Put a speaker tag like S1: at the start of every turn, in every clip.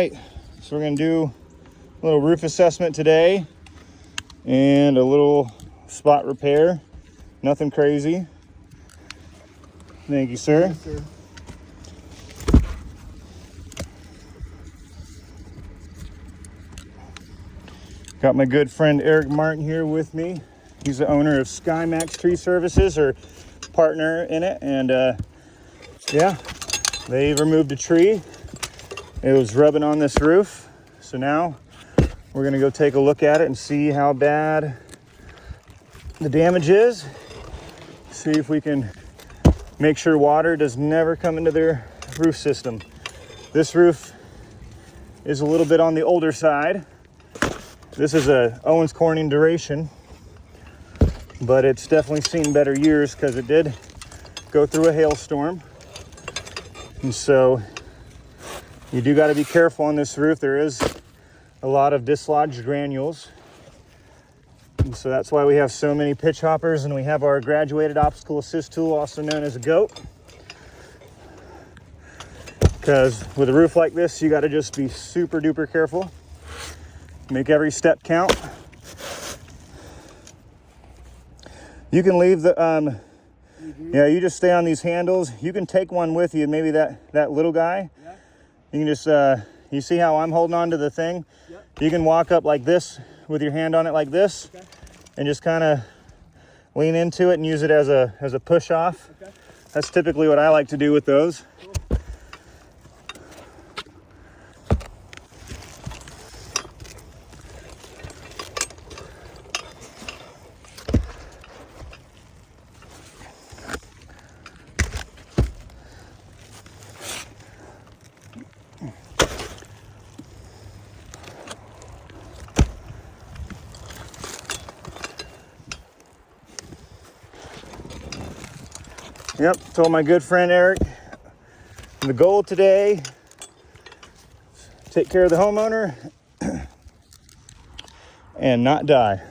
S1: Right, so we're gonna do a little roof assessment today and a little spot repair. Nothing crazy. Thank you, sir.
S2: Yes, sir.
S1: Got my good friend Eric Martin here with me. He's the owner of SkyMax Tree Services, or partner in it. And yeah, they removed a tree. It was rubbing on this roof. So now we're gonna go take a look at it and see how bad the damage is. See if we can make sure water does never come into their roof system. This roof is a little bit on the older side. This is a Owens Corning duration, but it's definitely seen better years because it did go through a hailstorm. And so you do got to be careful on this roof. There is a lot of dislodged granules. And so that's why we have so many pitch hoppers, and we have our graduated obstacle assist tool, also known as a goat. Because with a roof like this, you got to just be super duper careful. Make every step count. You can leave the, yeah, you just stay on these handles. You can take one with you, maybe that little guy.
S2: Yeah.
S1: You can just, you see how I'm holding on to the thing?
S2: Yep.
S1: You can walk up like this with your hand on it like this,
S2: Okay.
S1: and just kind of lean into it and use it as a push off.
S2: Okay.
S1: That's typically what I like to do with those.
S2: Cool.
S1: Yep, told my good friend Eric, the goal today, take care of the homeowner and not die.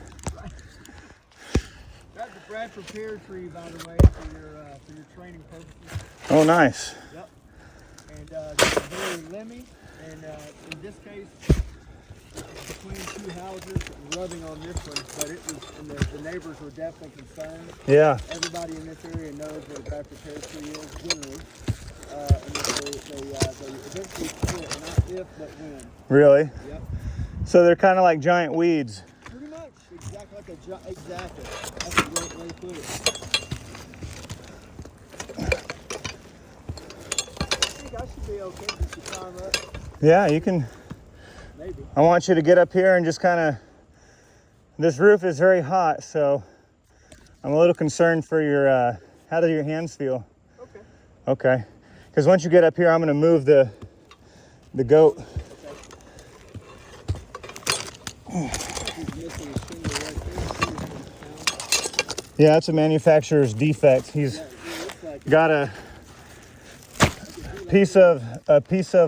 S2: That's a Bradford pear tree, by the way, for your training purposes.
S1: Oh, nice.
S2: Yep. And it's very limby, and in this case, between two houses, rubbing on this one, but it was, and the neighbors were definitely concerned.
S1: Yeah.
S2: Everybody in this area knows what a Bradford pear tree is generally, and they eventually split, not if, but when.
S1: Really?
S2: Yep.
S1: So they're kind of like giant weeds.
S2: Pretty much, exactly like exactly. That's a great way to put it. I think I should be okay just to climb up.
S1: Yeah, you can.
S2: Maybe.
S1: I want you to get up here and just kind of, this roof is very hot, so I'm a little concerned for your, how do your hands feel?
S2: Okay.
S1: Okay. Because once you get up here, I'm going to move the goat. Yeah, that's a manufacturer's defect. He's got a piece of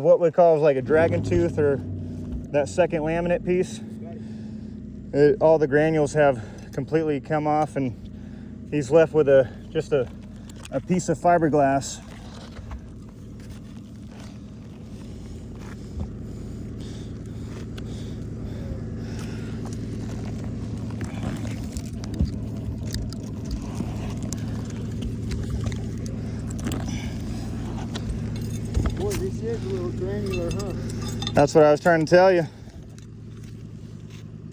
S1: what we call like a dragon tooth, or that second laminate piece. All the granules have completely come off, and he's left with just a piece of fiberglass.
S2: Boy, this is a little granular, huh?
S1: That's what I was trying to tell you.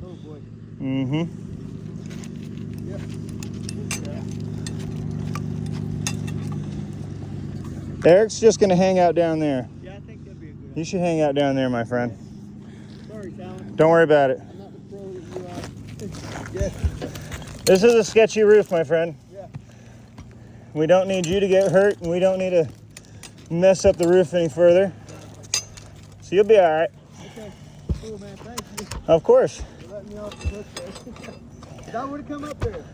S2: Oh boy.
S1: Mm-hmm.
S2: Yep.
S1: Eric's just going to hang out down there.
S2: Yeah, I think that'd be a good idea.
S1: You should hang out down there, my friend.
S2: Sorry, Talon.
S1: Don't worry about it.
S2: I'm not the pro that you are. Yeah.
S1: This is a sketchy roof, my friend.
S2: Yeah.
S1: We don't need you to get hurt, and we don't need to mess up the roof any further. So you'll be all right.
S2: Okay. Cool, man. Thank you
S1: Of course.
S2: for letting me off the hook there. 'Cause I would have come up there.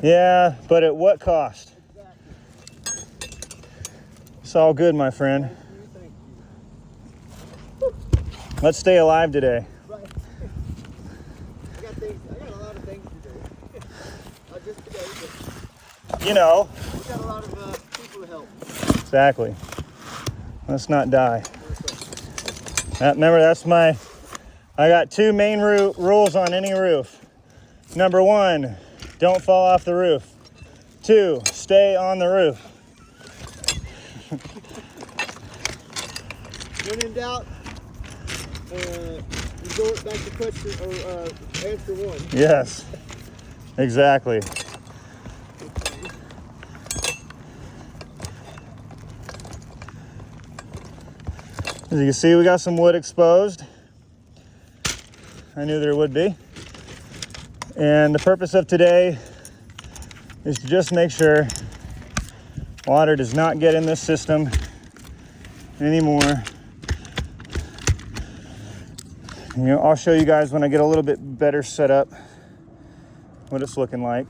S1: Yeah, but at what cost?
S2: Exactly.
S1: It's all good, my friend.
S2: Thank
S1: Let's stay alive today.
S2: you. Right. I got a lot of things to do. Not just today, but
S1: You know.
S2: we got a lot of people to help.
S1: Exactly. Let's not die. Remember, I got two main rules on any roof. Number 1, don't fall off the roof. 2, stay on the roof.
S2: When in doubt, resort back to question or answer 1.
S1: Yes, exactly. As you can see, we got some wood exposed. I knew there would be. And the purpose of today is to just make sure water does not get in this system anymore. You know, I'll show you guys when I get a little bit better set up what it's looking like.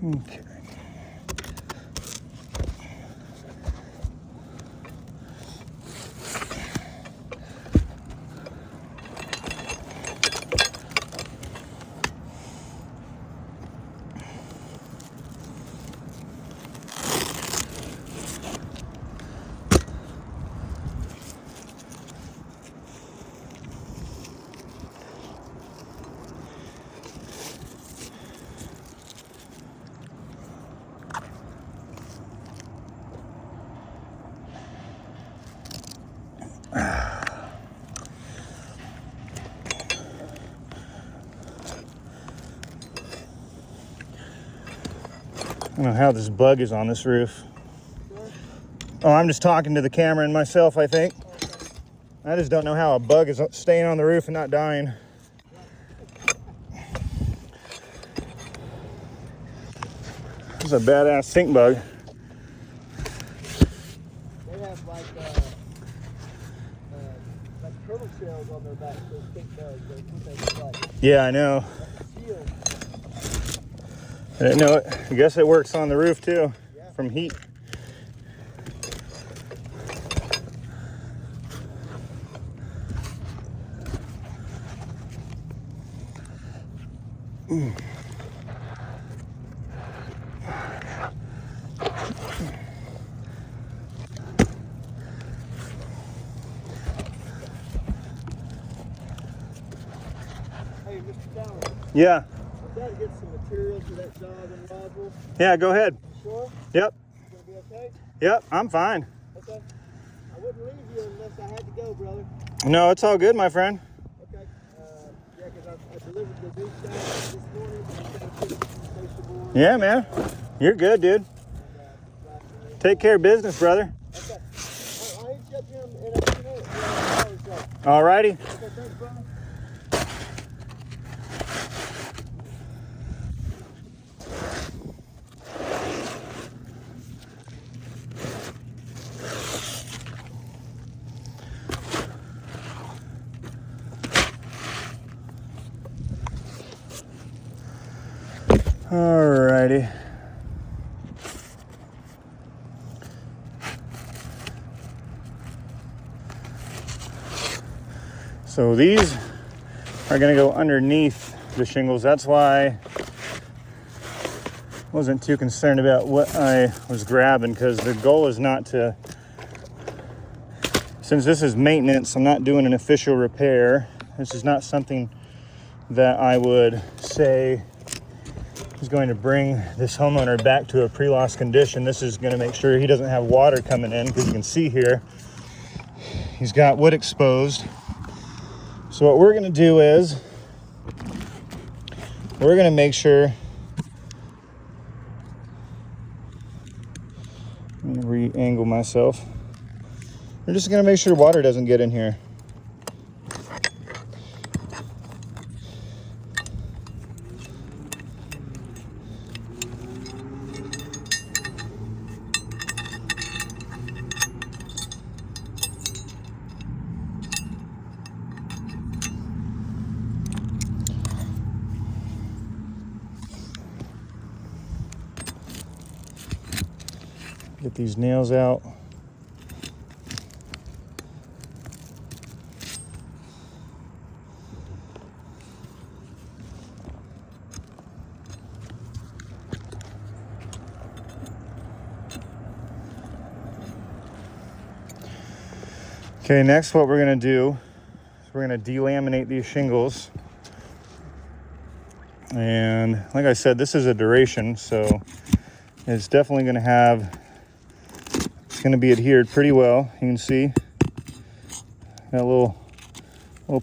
S1: Okay. I don't know how this bug is on this roof. Oh, I'm just talking to the camera and myself, I think. I just don't know how a bug is staying on the roof and not dying. This is a badass stink bug.
S2: They have like turtle shells on their back, those stink bugs. That's what they look like.
S1: Yeah, I know.
S2: Shield.
S1: I didn't know it. I guess it works on the roof too,
S2: Yeah.
S1: from heat.
S2: Hey, Mr. Downer,
S1: Yeah,
S2: I've got to get some materials for that job in Roswell.
S1: yeah, go ahead.
S2: You sure?
S1: Yep,
S2: It's going to be okay?
S1: yep, I'm fine.
S2: Okay. I wouldn't leave you unless I had to go, brother.
S1: No, it's all good, my friend.
S2: Okay. Yeah, because I delivered the new stuff this morning. I'm going to put it in the station board.
S1: Yeah, man. You're good, dude. Take care of business, brother.
S2: Okay. I'll hit you up here in a few minutes.
S1: Alrighty.
S2: Okay, thanks, brother.
S1: Alrighty. So these are going to go underneath the shingles. That's why I wasn't too concerned about what I was grabbing, because the goal is not to, since this is maintenance, I'm not doing an official repair. This is not something that I would say is going to bring this homeowner back to a pre-loss condition. This is going to make sure he doesn't have water coming in, because you can see here he's got wood exposed. So what we're going to do is we're gonna make sure, let me re-angle myself. We're just gonna make sure water doesn't get in here. Get these nails out. Okay, next what we're gonna do is we're gonna delaminate these shingles. And like I said, this is a duration, so it's definitely gonna have, it's gonna be adhered pretty well. You can see that little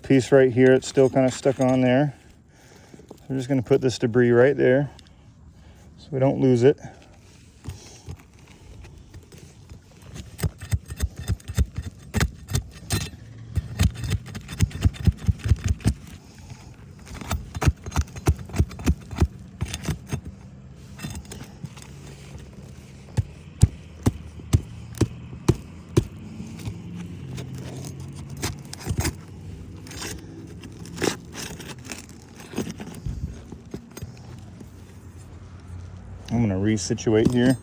S1: piece right here, it's still kind of stuck on there. So we're just gonna put this debris right there so we don't lose it. I'm gonna resituate here.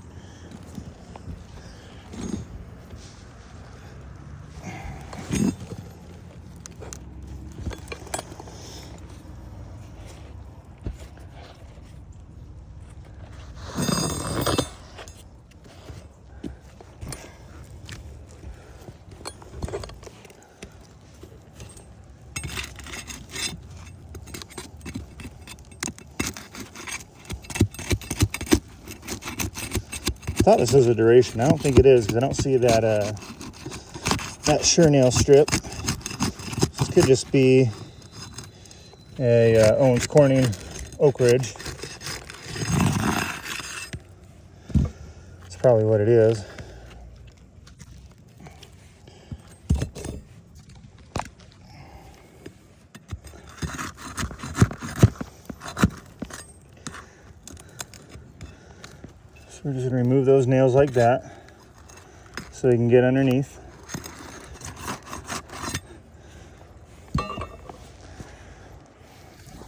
S1: I thought this was a duration. I don't think it is because I don't see that that sure nail strip. This could just be a Owen's Corning Oak Ridge. That's probably what it is. So we're just gonna remove those nails like that so they can get underneath.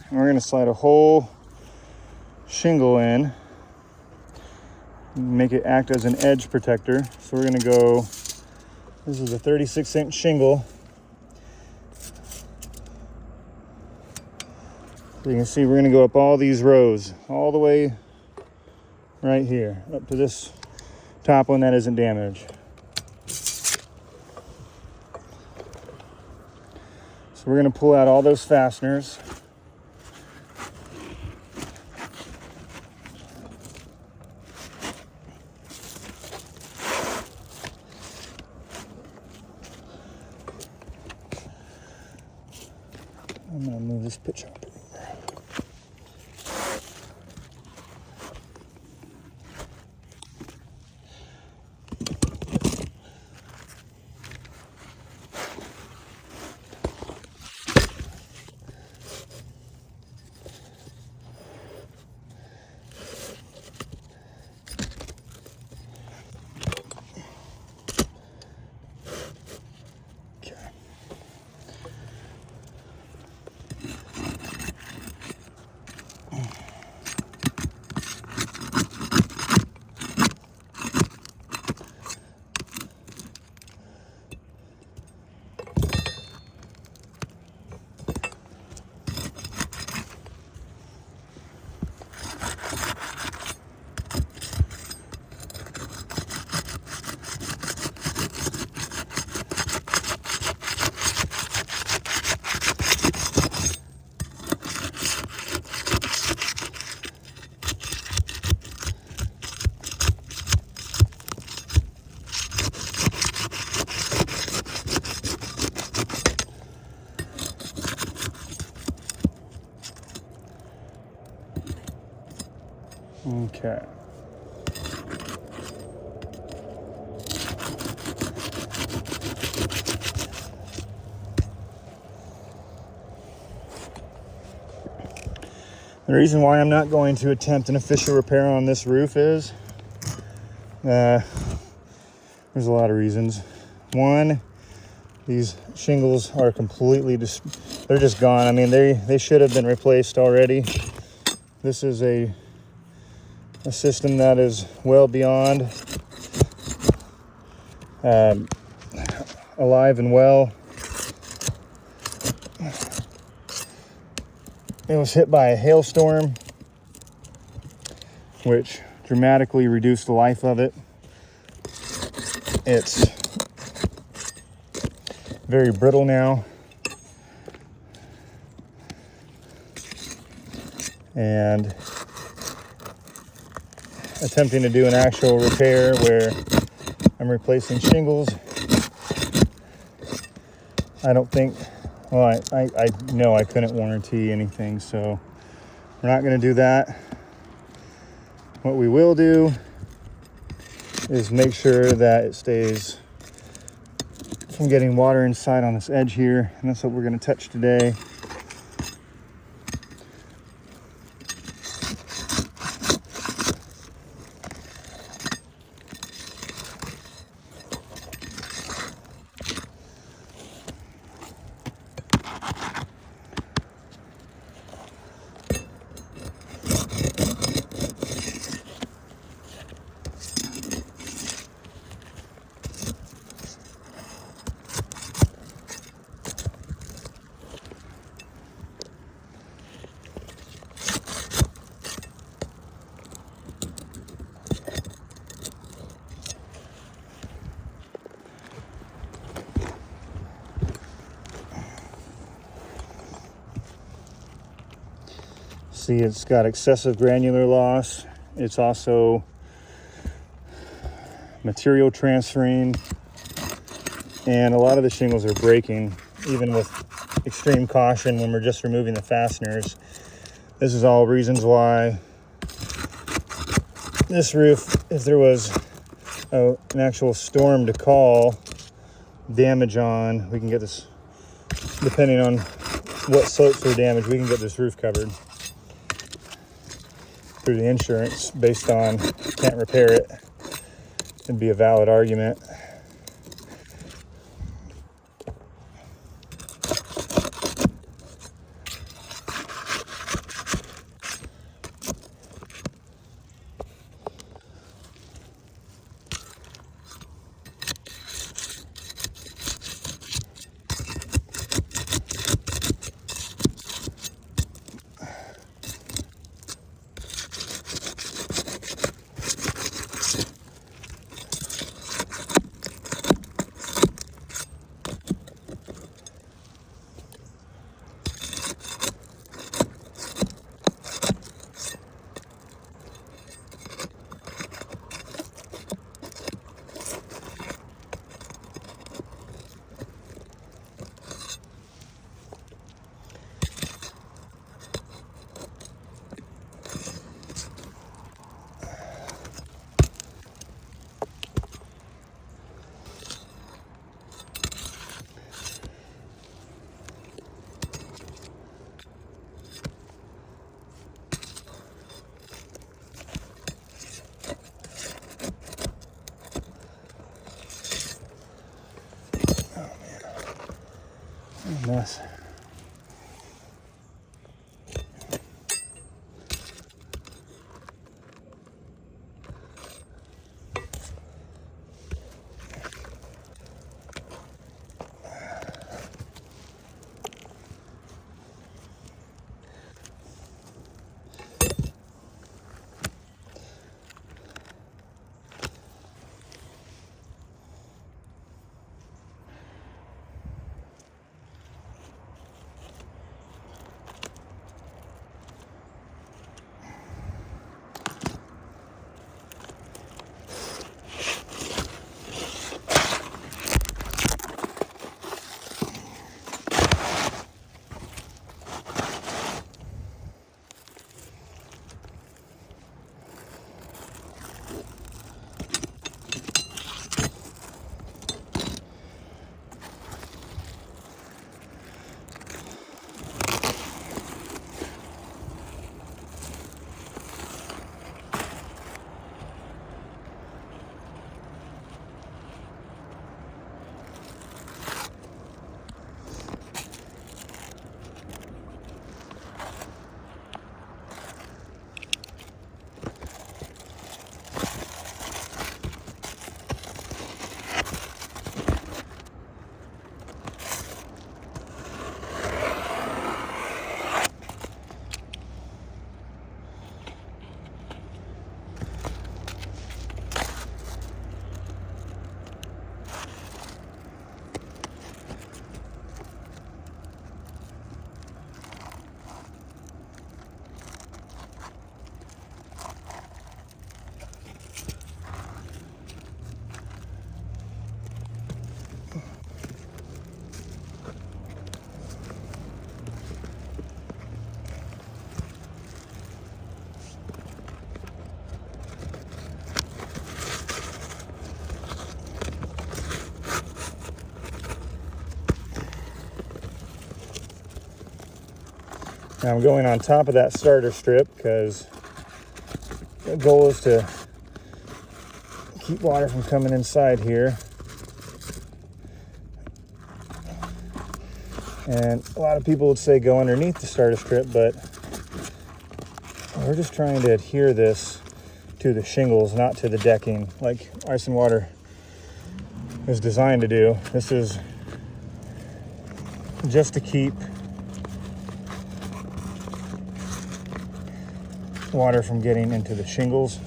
S1: And we're gonna slide a whole shingle in, make it act as an edge protector. So we're gonna go, this is a 36-inch shingle. So you can see we're gonna go up all these rows, all the way right here, up to this top one that isn't damaged. So we're gonna pull out all those fasteners. I'm gonna move this pitch up. Okay. The reason why I'm not going to attempt an official repair on this roof is there's a lot of reasons. One, these shingles are completely they're just gone. I mean, they should have been replaced already. This is a system that is well beyond alive and well. It was hit by a hailstorm, which dramatically reduced the life of it. It's very brittle now. And attempting to do an actual repair where I'm replacing shingles, I don't think, well, I know I couldn't warranty anything, so we're not going to do that. What we will do is make sure that it stays from getting water inside on this edge here, and that's what we're going to touch today. See, it's got excessive granular loss. It's also material transferring, and a lot of the shingles are breaking, even with extreme caution when we're just removing the fasteners. This is all reasons why this roof, if there was an actual storm to call damage on, we can get this, depending on what slopes are damaged, we can get this roof covered through the insurance based on can't repair it. It'd be a valid argument. Mess. Now I'm going on top of that starter strip because the goal is to keep water from coming inside here. And a lot of people would say go underneath the starter strip, but we're just trying to adhere this to the shingles, not to the decking, like ice and water is designed to do. This is just to keep water from getting into the shingles.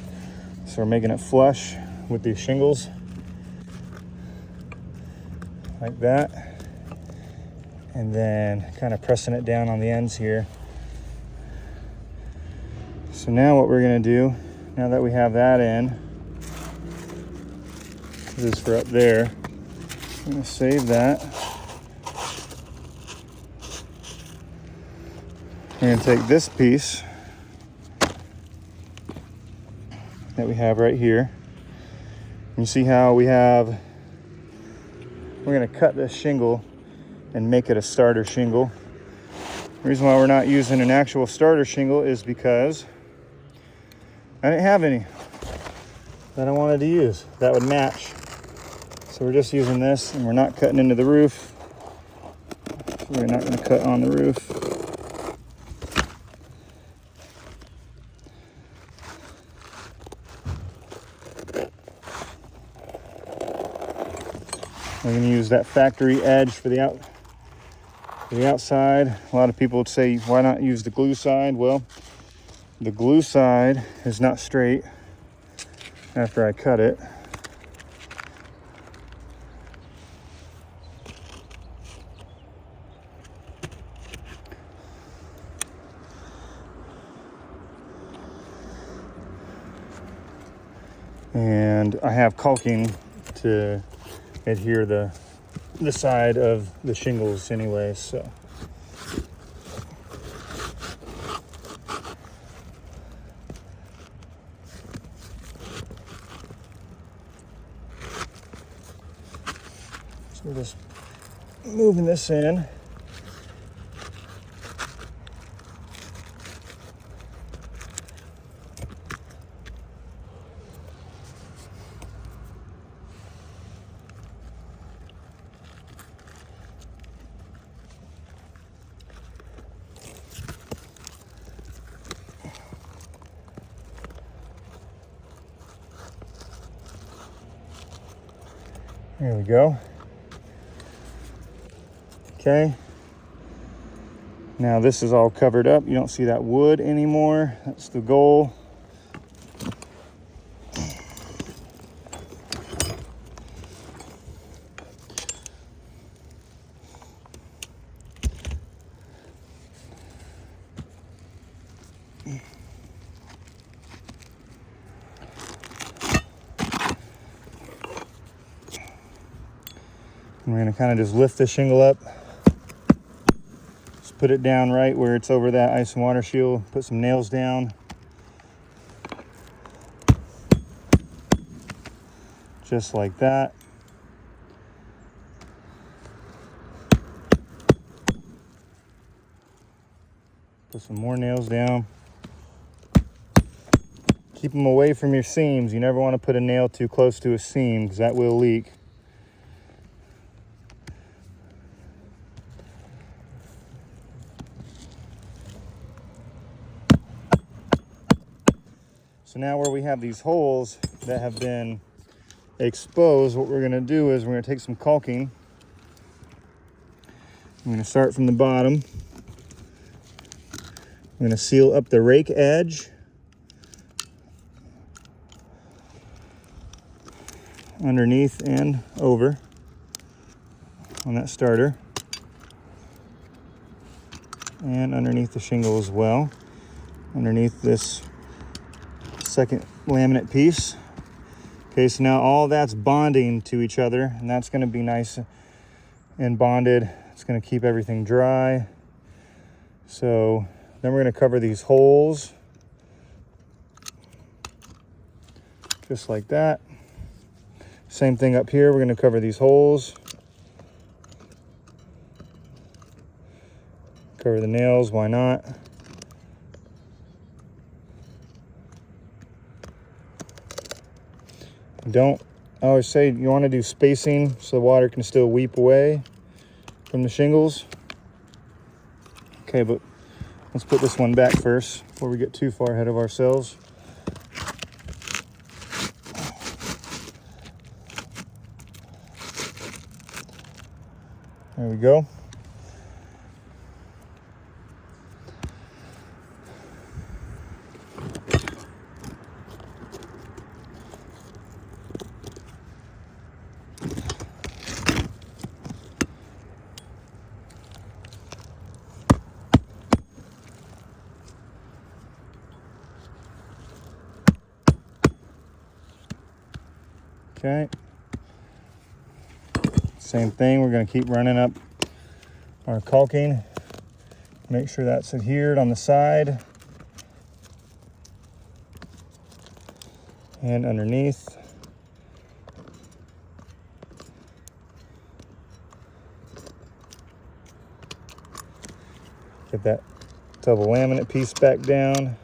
S1: So we're making it flush with these shingles, like that. And then kind of pressing it down on the ends here. So now what we're gonna do, now that we have that in, this is for up there, I'm gonna save that. We're gonna take this piece that we have right here. You see how we're gonna cut this shingle and make it a starter shingle. The reason why we're not using an actual starter shingle is because I didn't have any that I wanted to use that would match. So we're just using this, and we're not cutting into the roof. So we're not going to cut on the roof. We're going to use that factory edge for the outside. A lot of people would say, why not use the glue side? Well, the glue side is not straight after I cut it. And I have caulking to adhere the side of the shingles anyway, so. So we're just moving this in. There we go. Okay. Now this is all covered up. You don't see that wood anymore. That's the goal. And we're going to kind of just lift the shingle up. Just put it down right where it's over that ice and water shield. Put some nails down. Just like that. Put some more nails down. Keep them away from your seams. You never want to put a nail too close to a seam because that will leak. So now where we have these holes that have been exposed, what we're going to do is we're going to take some caulking. I'm going to start from the bottom. I'm going to seal up the rake edge. Underneath and over on that starter. And underneath the shingle as well. Underneath this second laminate piece. Okay, so now all that's bonding to each other, and that's going to be nice and bonded. It's going to keep everything dry. So then we're going to cover these holes just like that. Same thing up here. We're going to cover these holes. Cover the nails, why not? I always say you want to do spacing so the water can still weep away from the shingles. Okay, but let's put this one back first before we get too far ahead of ourselves. There we go. Okay. Same thing, we're going to keep running up our caulking. Make sure that's adhered on the side and underneath. Get that double laminate piece back down.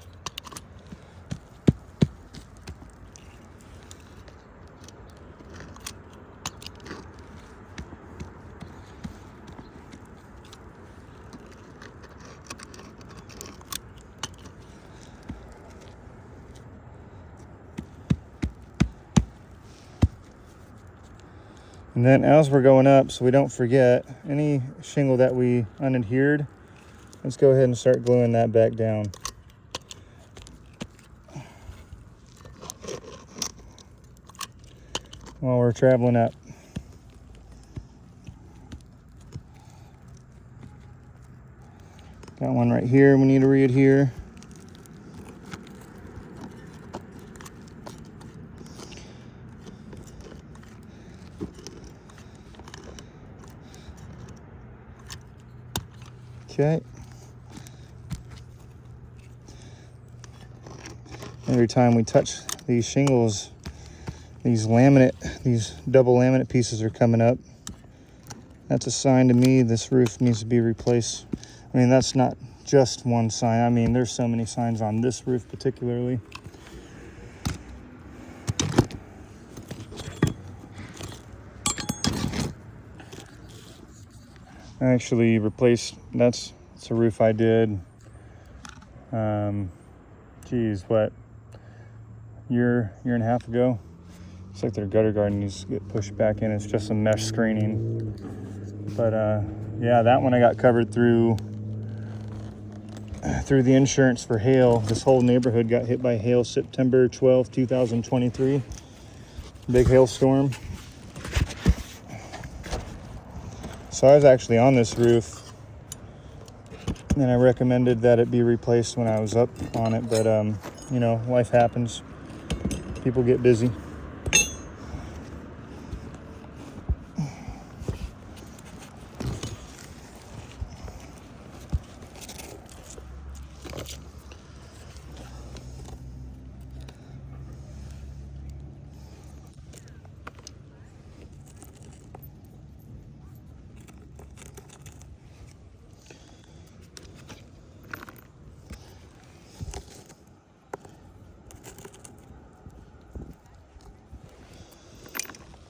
S1: And then as we're going up, so we don't forget, any shingle that we unadhered, let's go ahead and start gluing that back down. While we're traveling up. Got one right here we need to re-adhere. Okay. Every time we touch these shingles, these double laminate pieces are coming up. That's a sign to me this roof needs to be replaced. I mean, that's not just one sign. I mean, there's so many signs on this roof particularly. I actually replaced, that's a roof I did, geez, what, year and a half ago. It's like their gutter guard needs to get pushed back in. It's just some mesh screening. But yeah, that one I got covered through the insurance for hail. This whole neighborhood got hit by hail September 12, 2023. Big hailstorm. So I was actually on this roof, and I recommended that it be replaced when I was up on it, but you know, life happens. People get busy.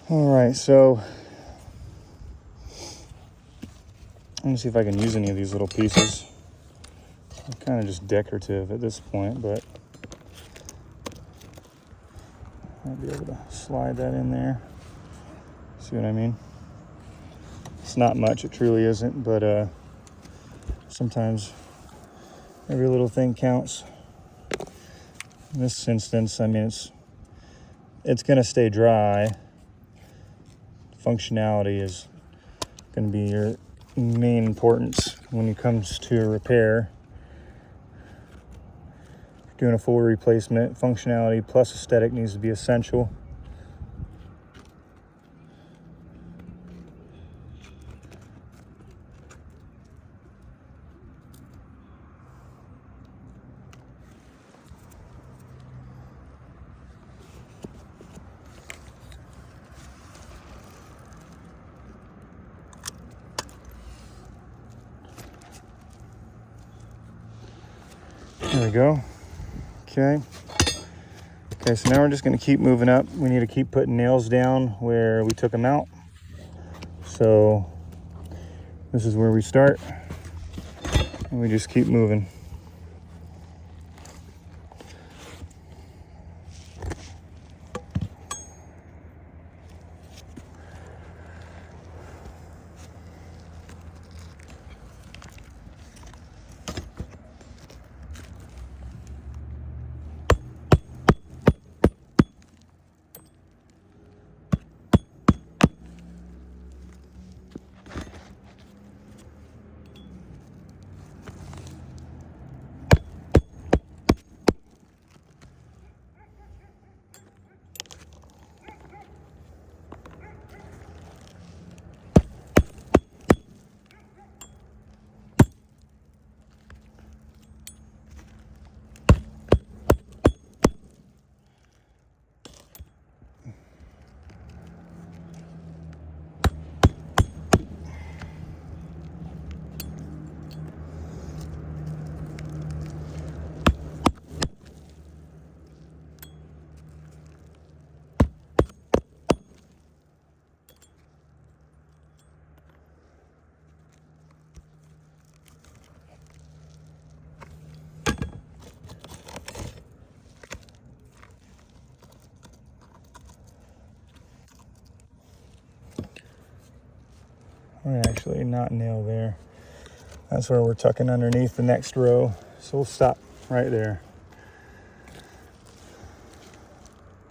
S1: All right, so let me see if I can use any of these little pieces. They're kind of just decorative at this point, but I'll be able to slide that in there. See what I mean? It's not much, it truly isn't, but sometimes every little thing counts. In this instance, I mean, it's gonna stay dry. Functionality is going to be your main importance when it comes to a repair. If you're doing a full replacement, functionality plus aesthetic needs to be essential. There we go. Okay. Okay, so now we're just going to keep moving up. We need to keep putting nails down where we took them out. So this is where we start, and we just keep moving. We're actually not nail there. That's where we're tucking underneath the next row. So we'll stop right there.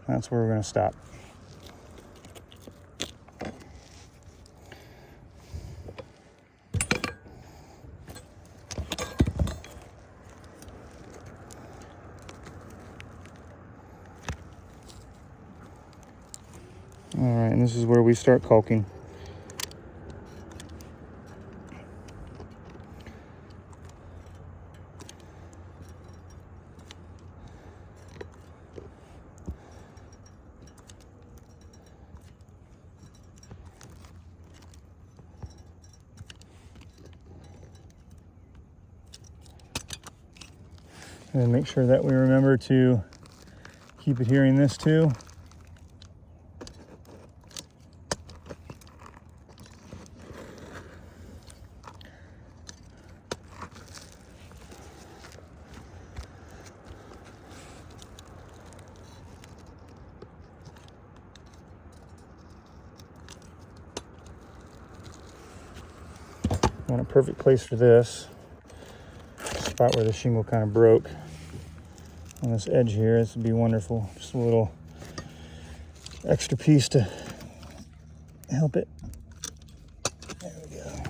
S1: That's where we're going to stop. All right, and this is where we start caulking. And make sure that we remember to keep adhering this too. Want a perfect place for this spot where the shingle kind of broke on this edge here. This would be wonderful. Just a little extra piece to help it. There we go.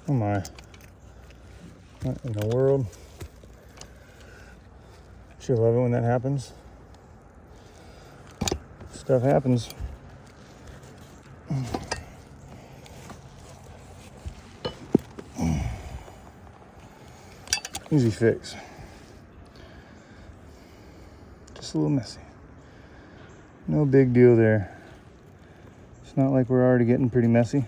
S1: Oh my, what in the world? Don't you love it when that happens? Stuff happens. Easy fix. Just a little messy. No big deal there. It's not like we're already getting pretty messy.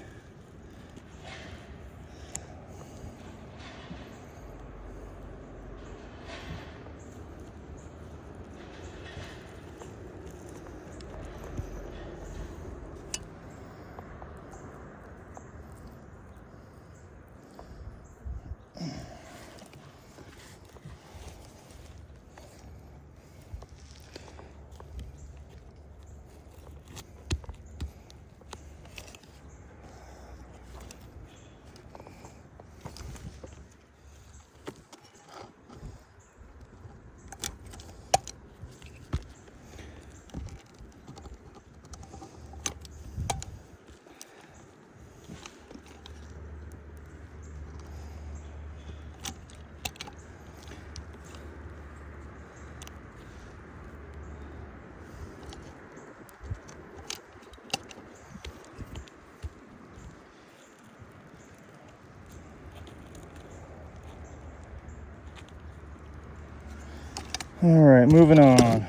S1: All right, moving on.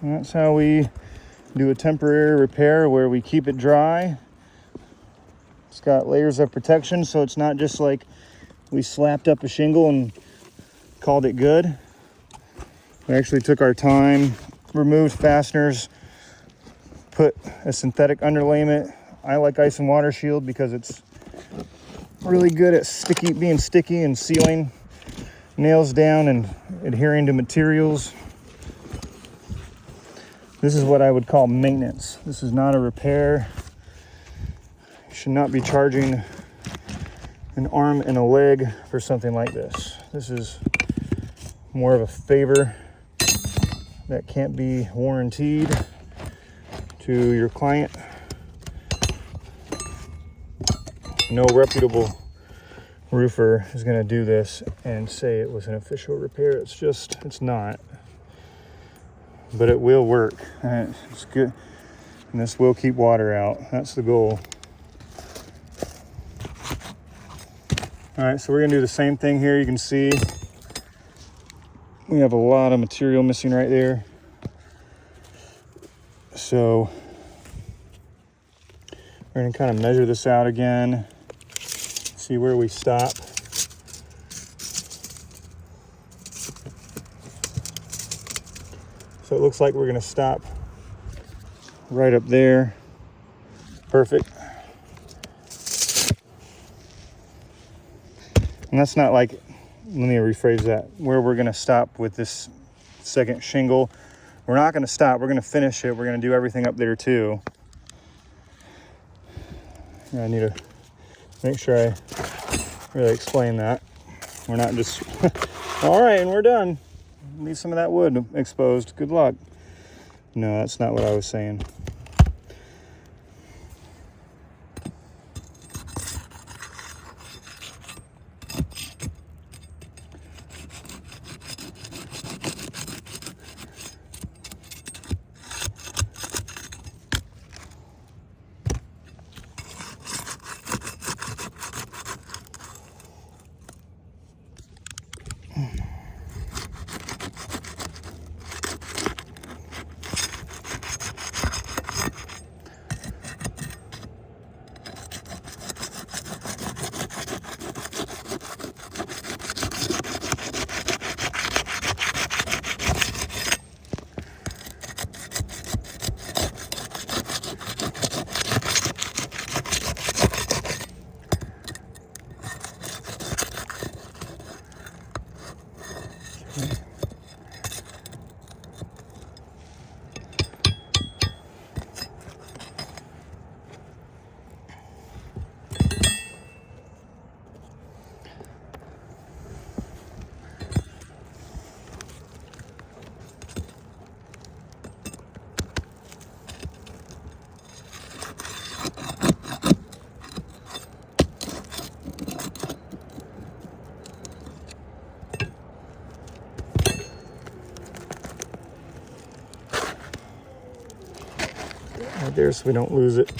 S1: That's how we do a temporary repair, where we keep it dry. It's got layers of protection, so it's not just like we slapped up a shingle and called it good. We actually took our time, removed fasteners, put a synthetic underlayment. I like ice and water shield because it's really good at being sticky and sealing nails down and adhering to materials. This is what I would call maintenance. This is not a repair. You should not be charging an arm and a leg for something like this. This is more of a favor that can't be warranted to your client. No reputable roofer is going to do this and say it was an official repair. It's not. But it will work. And it's good. And this will keep water out. That's the goal. All right, so we're going to do the same thing here. You can see we have a lot of material missing right there. So we're going to kind of measure this out again. See where we stop. So it looks like we're gonna stop right up there. Perfect. And that's not like, let me rephrase that, where we're gonna stop with this second shingle. We're not gonna stop, we're gonna finish it. We're gonna do everything up there too. I need to make sure I really explain that. We're not just, all right, and we're done. Leave some of that wood exposed. Good luck. No, that's not what I was saying. Right there so we don't lose it.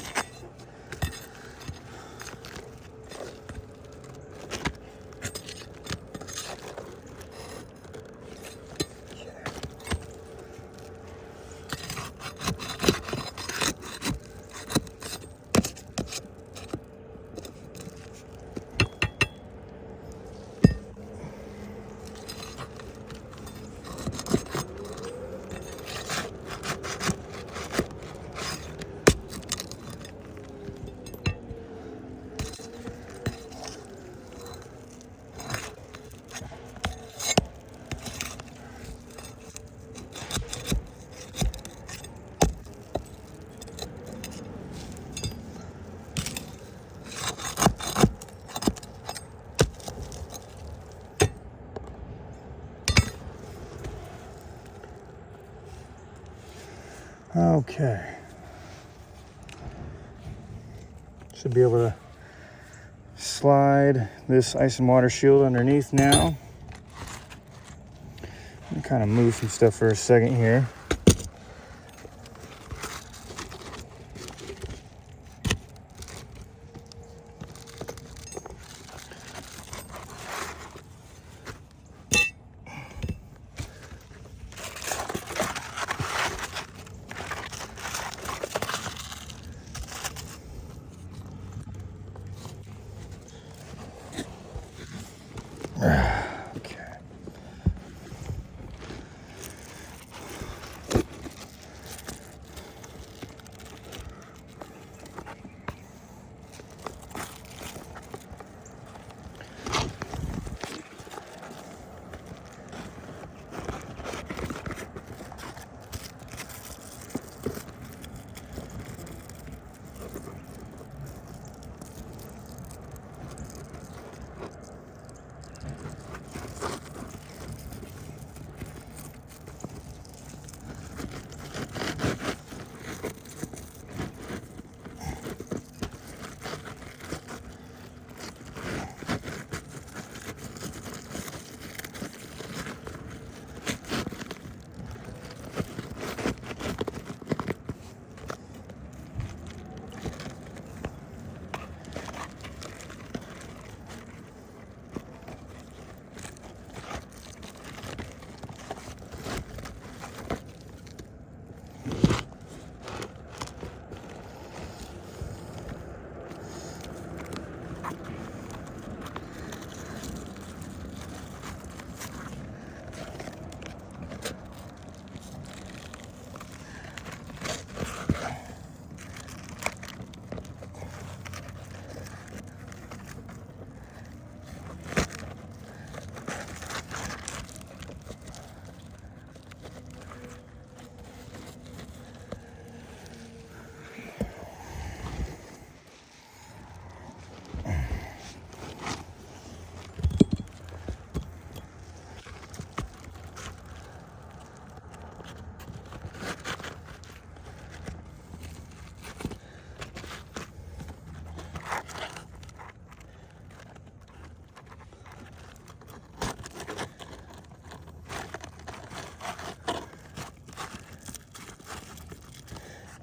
S1: Okay. Should be able to slide this ice and water shield underneath now. Let me kind of move some stuff for a second here.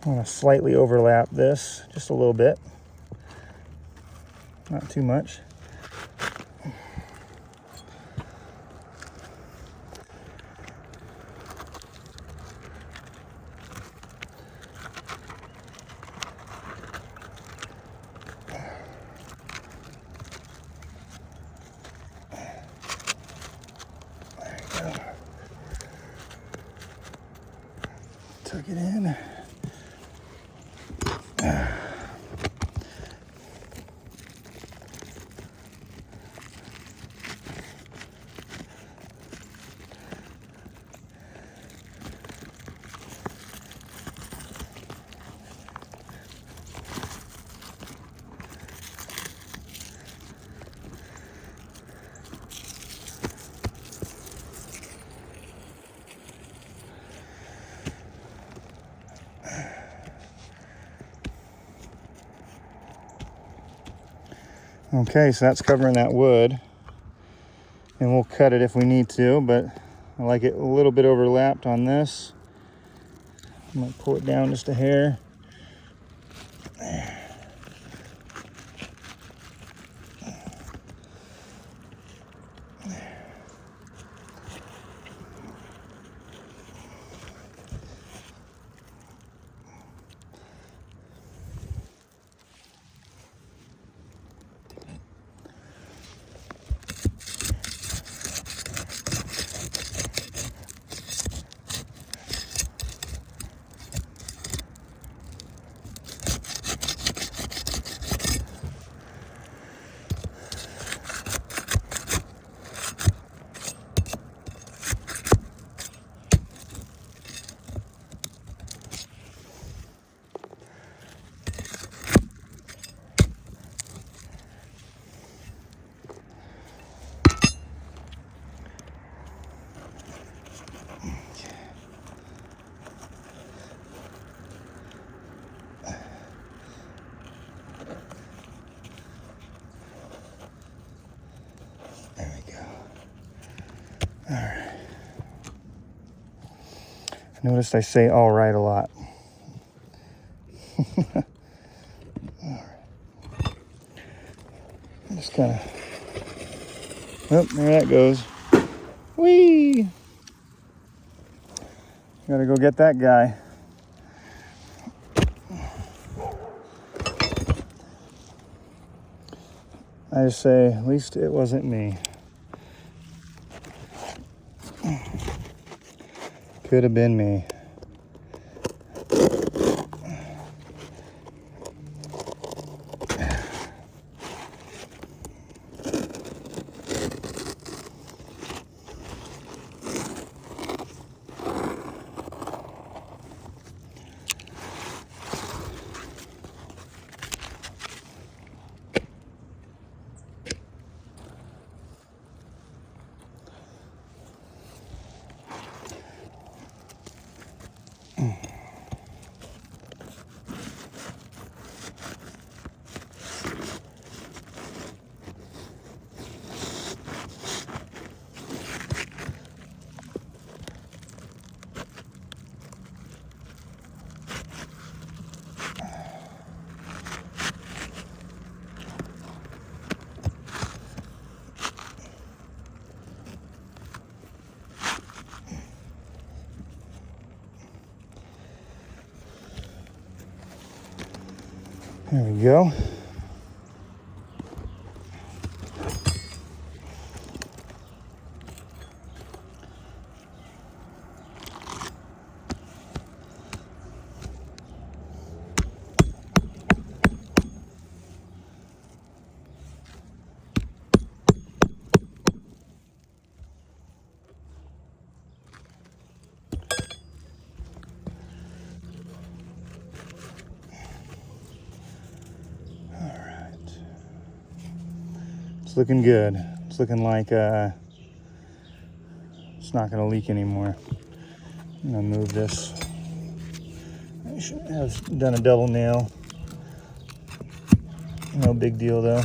S1: I want to slightly overlap this, just a little bit, not too much. Tuck it in. Okay, so that's covering that wood, and we'll cut it if we need to, but I like it a little bit overlapped on this. I'm gonna pull it down just a hair. Noticed I say all right a lot. All right. Just kind of, oh, there that goes. Whee! Gotta go get that guy. I just say, at least it wasn't me. Could have been me. There we go. Looking good. It's looking like it's not going to leak anymore. I'm going to move this. I should have done a double nail. No big deal though.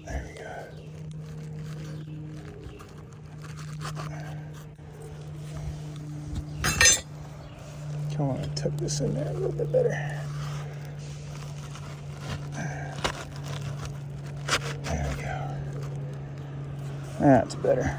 S1: There we go. I want to tuck this in there a little bit better. There we go. That's better.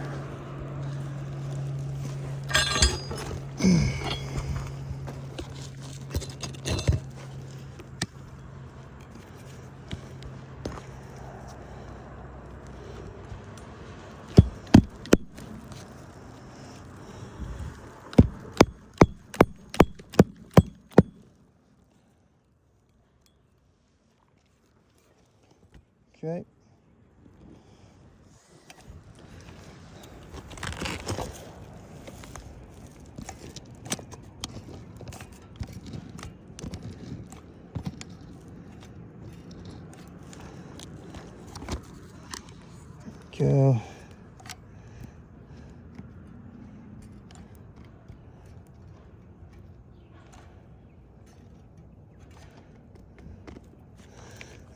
S1: Okay. Go.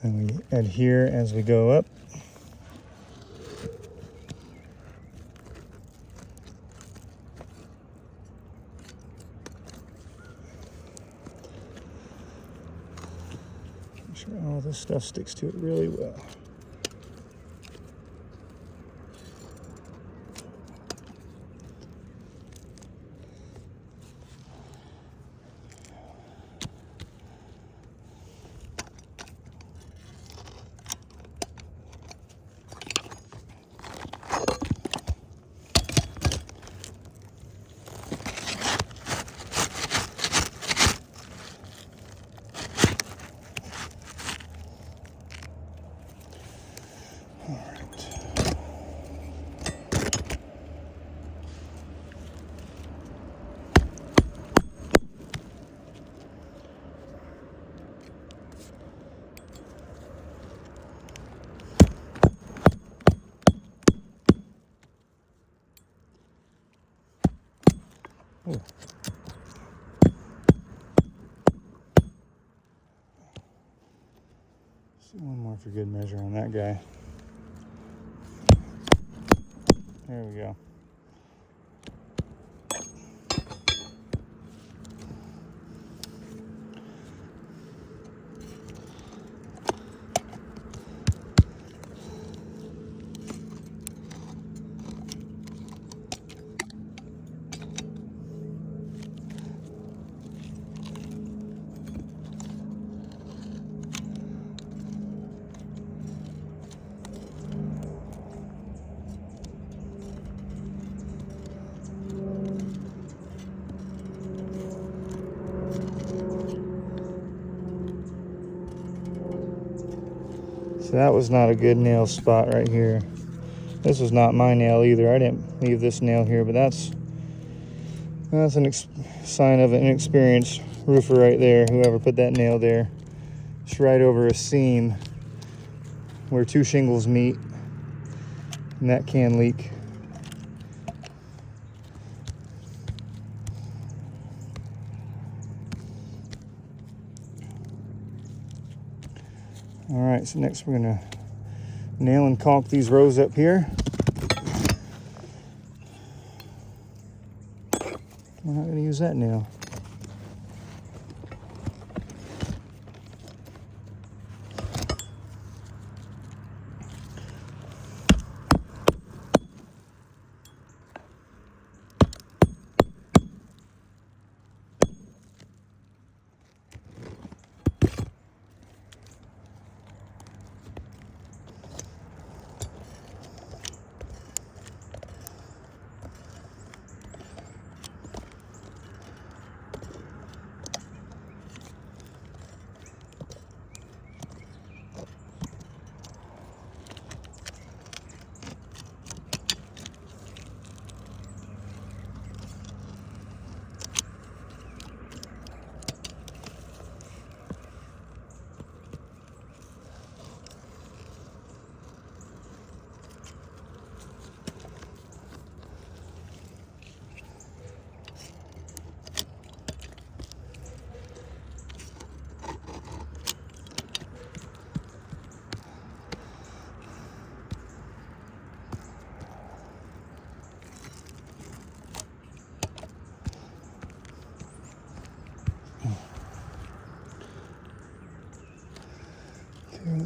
S1: And we adhere as we go up. Make sure all this stuff sticks to it really well. Ooh. See one more for good measure on that guy. There we go. So that was not a good nail spot right here. This was not my nail either. I didn't leave this nail here, but that's an sign of an inexperienced roofer right there. Whoever put that nail there. It's right over a seam where two shingles meet, and that can leak. All right, so next we're gonna nail and caulk these rows up here. We're not gonna use that nail.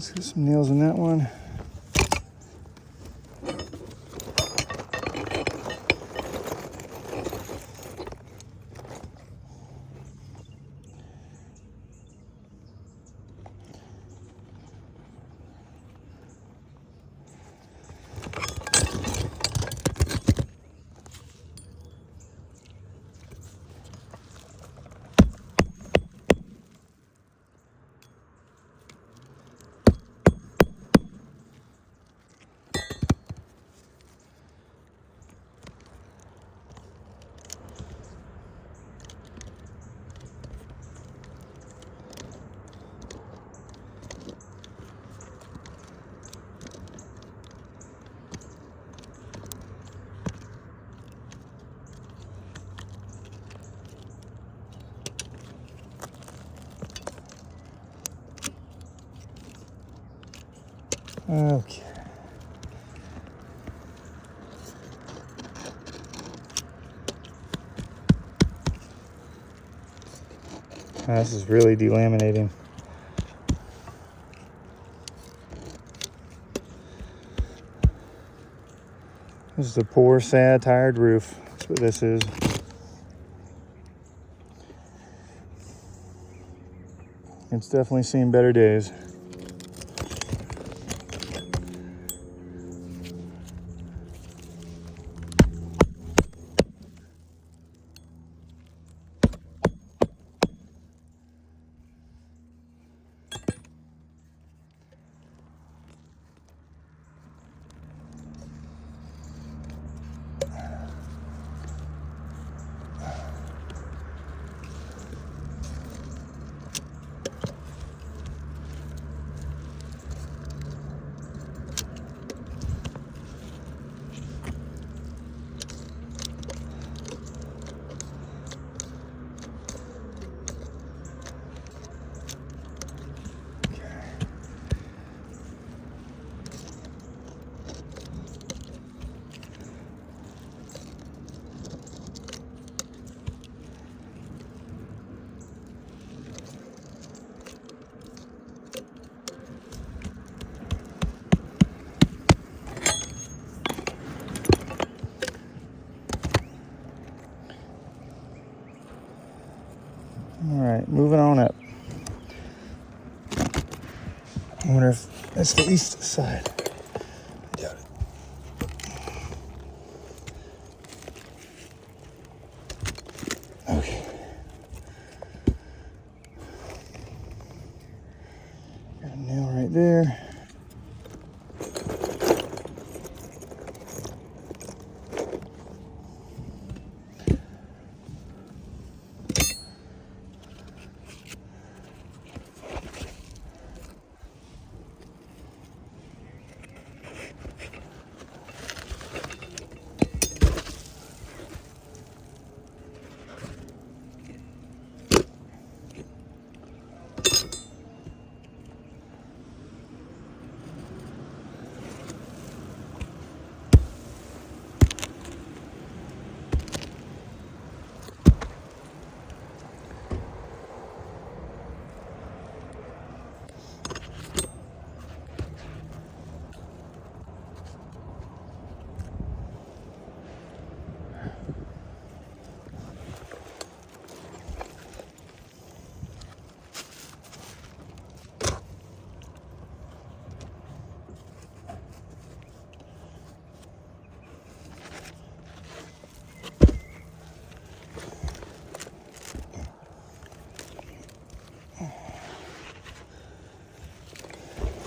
S1: Let's get some nails in that one. Okay. This is really delaminating. This is a poor, sad, tired roof. That's what this is. It's definitely seen better days. All right, moving on up. I wonder if that's the east side. I doubt it. Okay. Got a nail right there.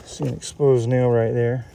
S1: See an exposed nail right there.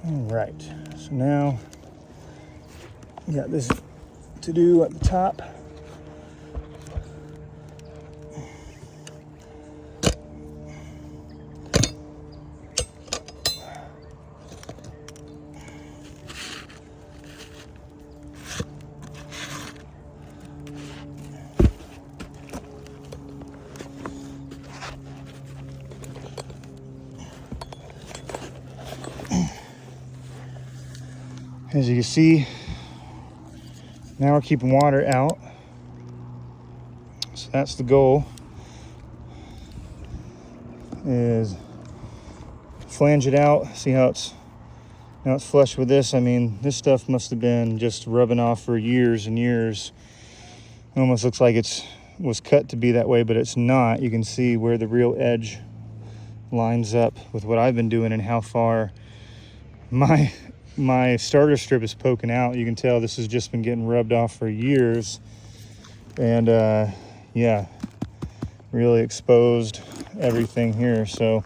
S1: All right, so now we got this to do at the top. As you can see, now we're keeping water out. So that's the goal, is flange it out. See how it's, now it's flush with this. I mean, this stuff must have been just rubbing off for years and years. It almost looks like it was cut to be that way, but it's not. You can see where the real edge lines up with what I've been doing and how far my starter strip is poking out. You can tell this has just been getting rubbed off for years. And yeah, really exposed everything here. So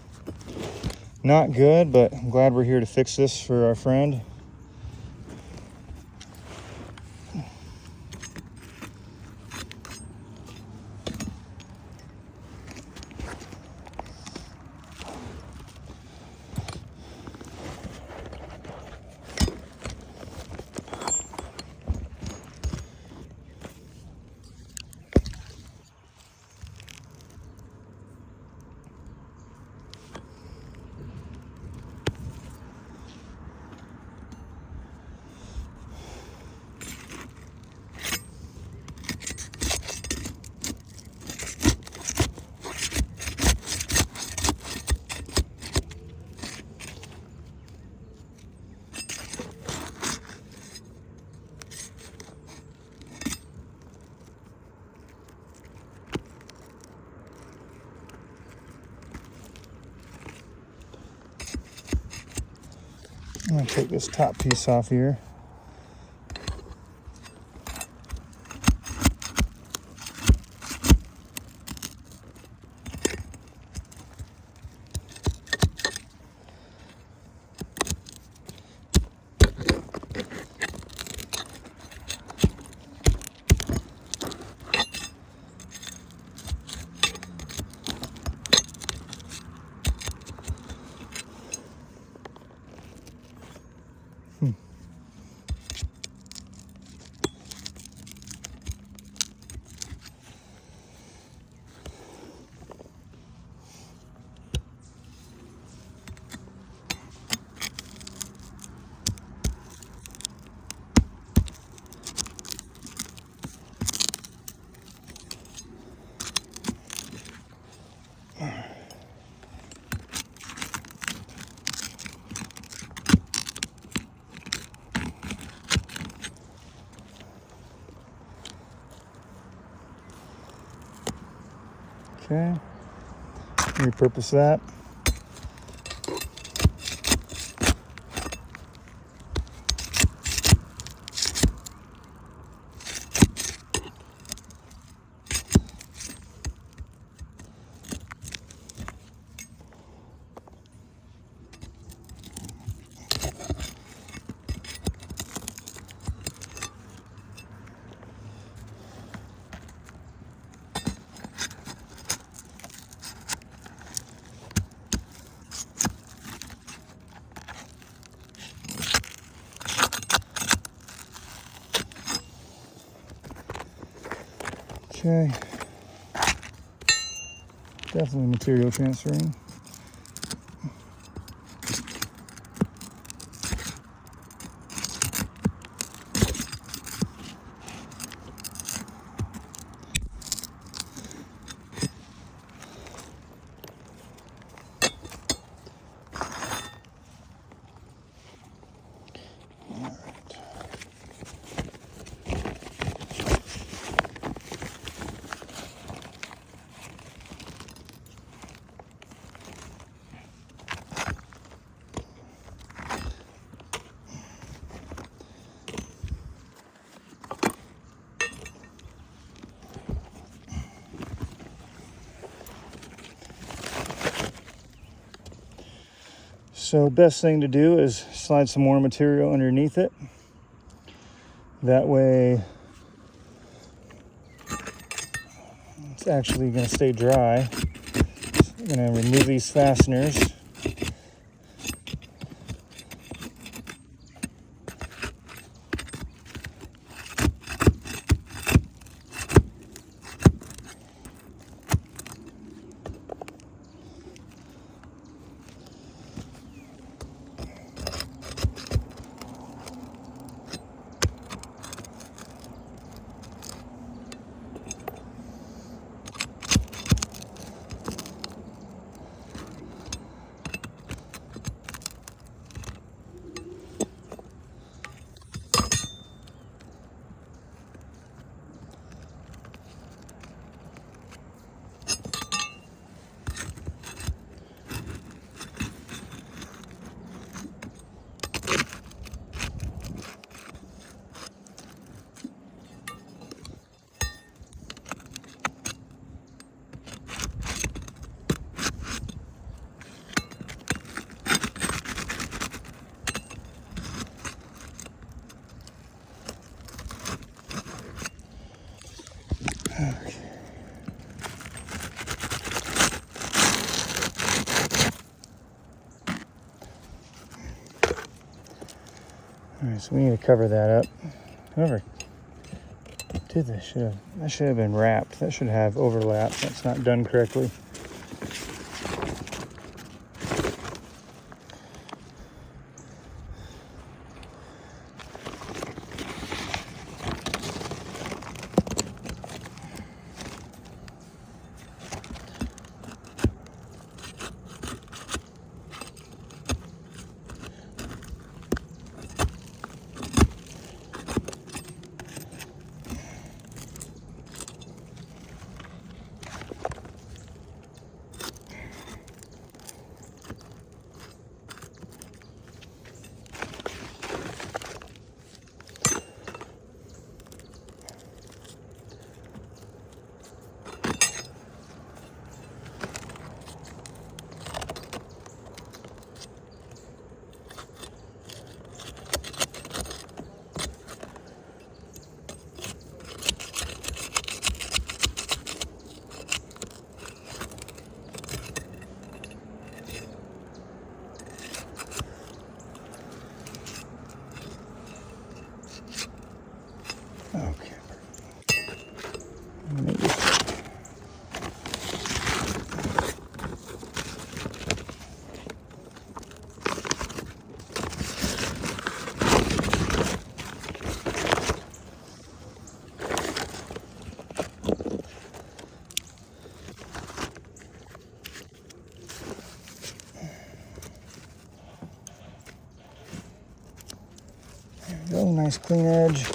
S1: not good, but I'm glad we're here to fix this for our friend. I'm gonna take this top piece off here. Okay, repurpose that. Okay, definitely material transferring. So best thing to do is slide some more material underneath it. That way it's actually going to stay dry. So I'm going to remove these fasteners. Okay. All right, so we need to cover that up. Whoever did this that should have been wrapped. That should have overlaps. That's not done correctly. Okay. Maybe. There we go, nice clean edge.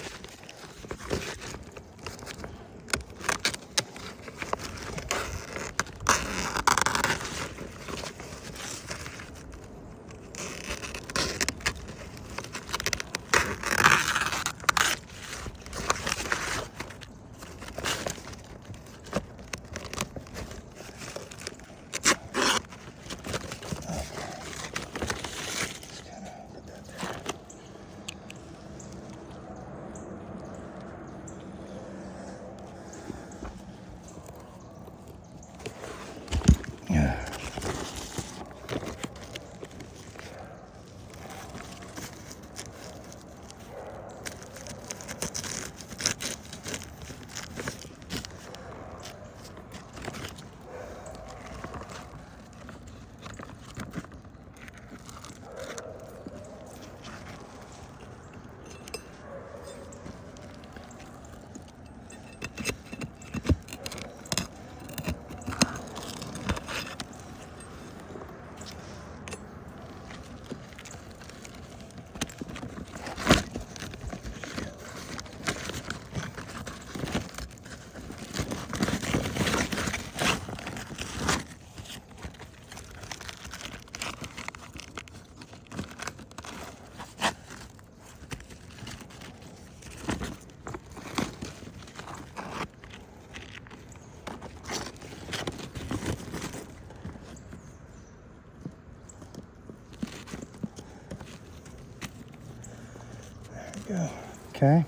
S1: Okay.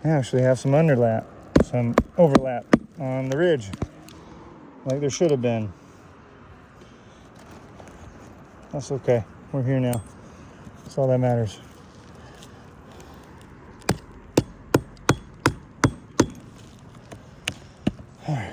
S1: I actually have some overlap on the ridge, like there should have been. That's okay. We're here now. That's all that matters. All right.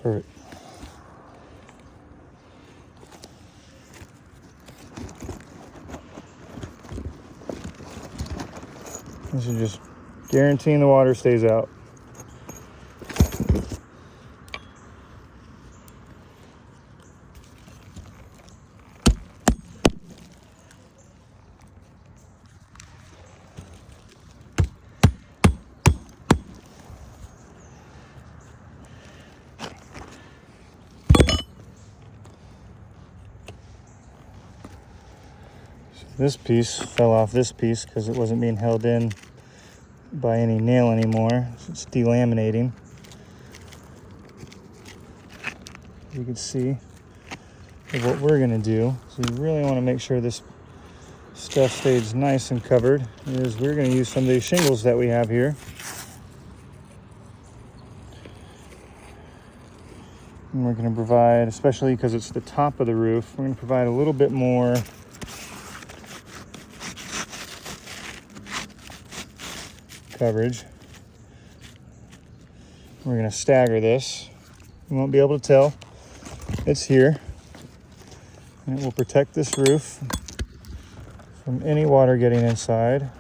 S1: Perfect. This is just guaranteeing the water stays out. This piece fell off this piece because it wasn't being held in by any nail anymore. So it's delaminating. You can see what we're going to do. So you really want to make sure this stuff stays nice and covered. Is we're going to use some of these shingles that we have here. And we're going to provide, especially because it's the top of the roof, we're going to provide a little bit more coverage. We're going to stagger this. You won't be able to tell it's here. And it will protect this roof from any water getting inside.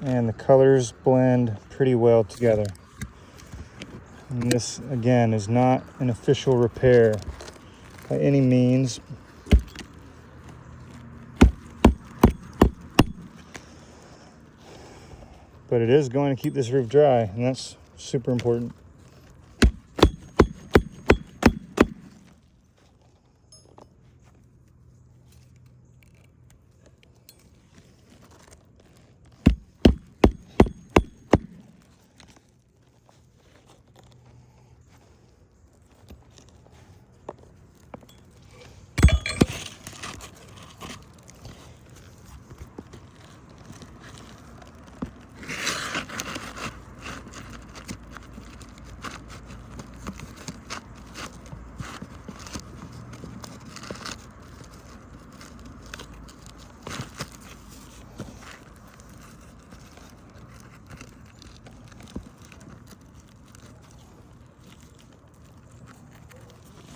S1: And the colors blend pretty well together. And this, again, is not an official repair by any means. But it is going to keep this roof dry, and that's super important.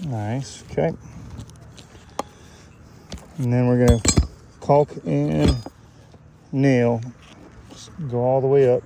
S1: Nice, okay. And then we're gonna caulk and nail, just go all the way up.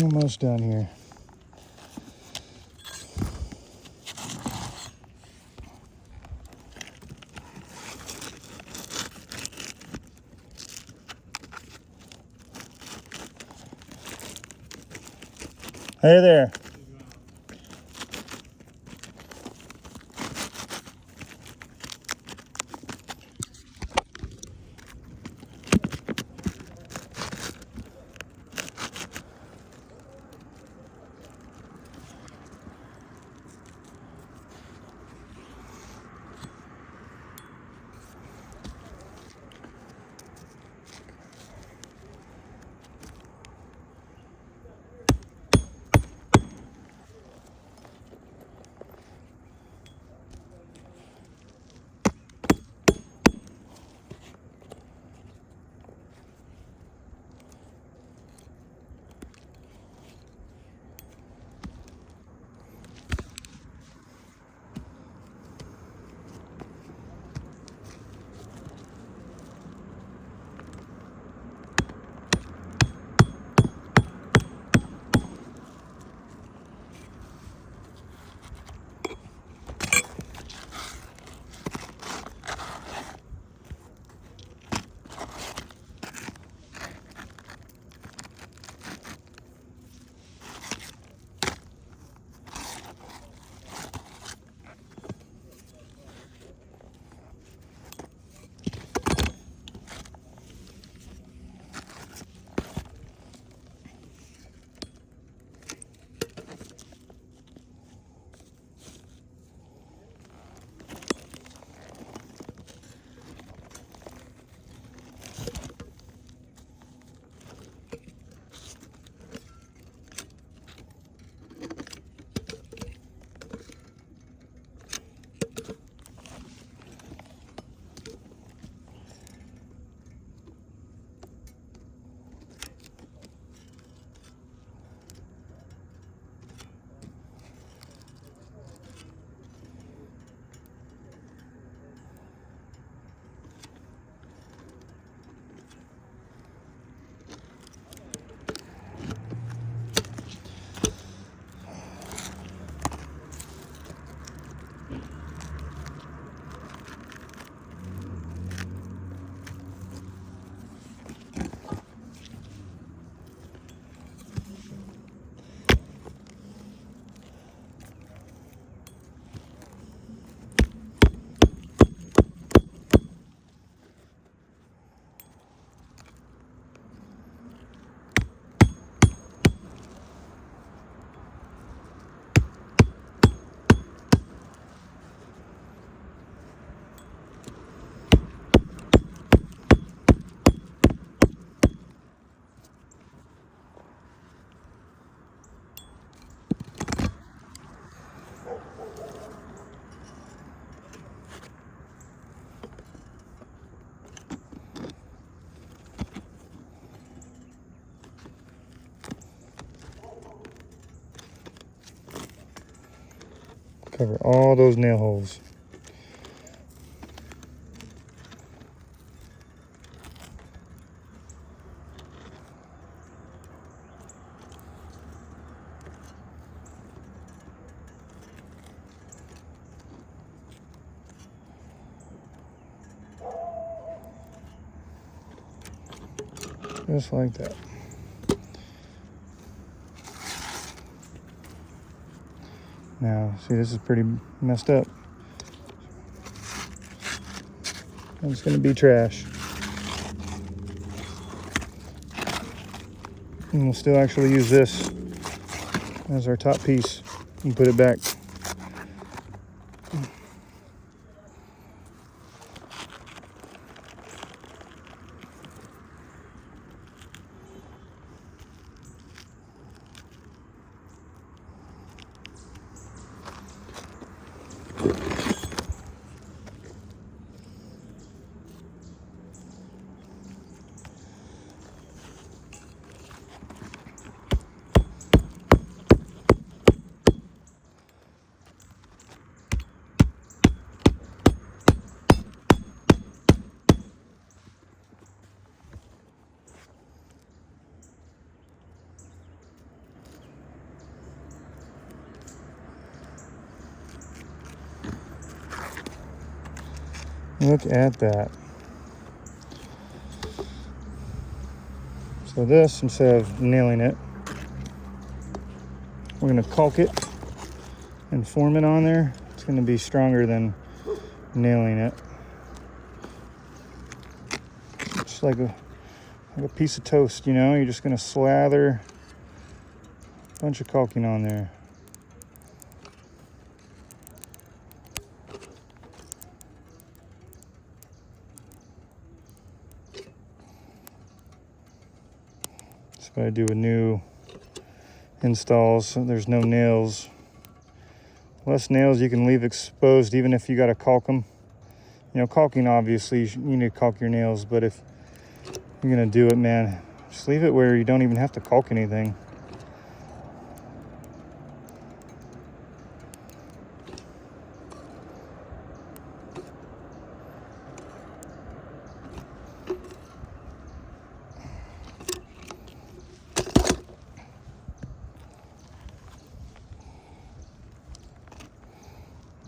S1: Almost done here. Hey there. Cover all those nail holes. Just like that. Now, see, this is pretty messed up. It's gonna be trash. And we'll still actually use this as our top piece and put it back. Look at that. So this, instead of nailing it, we're gonna caulk it and form it on there. It's gonna be stronger than nailing it. Just like a piece of toast, you know? You're just gonna slather a bunch of caulking on there. That's what I do with new installs. So there's no nails. Less nails you can leave exposed even if you gotta caulk them. You know, caulking, obviously, you need to caulk your nails, but if you're gonna do it, man, just leave it where you don't even have to caulk anything.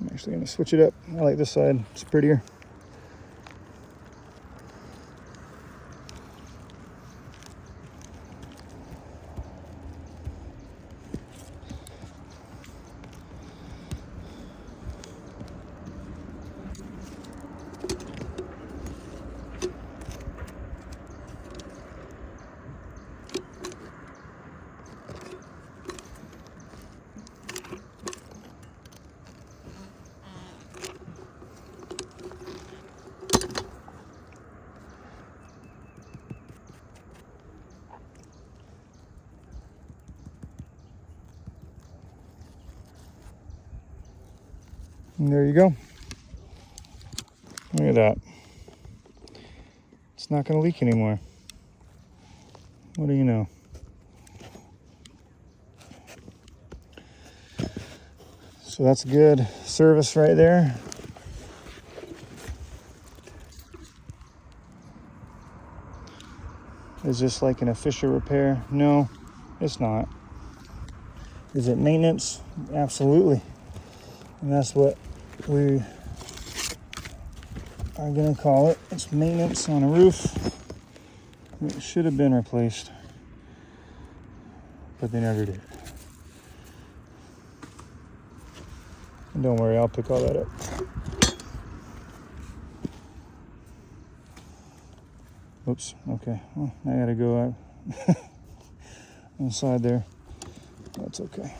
S1: I'm actually gonna switch it up. I like this side, it's prettier. And there you go. Look at that. It's not going to leak anymore. What do you know? So that's good service right there. Is this like an official repair? No, it's not. Is it maintenance? Absolutely. And that's what we are gonna call it. It's maintenance on a roof. It should have been replaced, but they never did. And don't worry, I'll pick all that up. Oops, okay. Well, I gotta go out inside there. That's okay.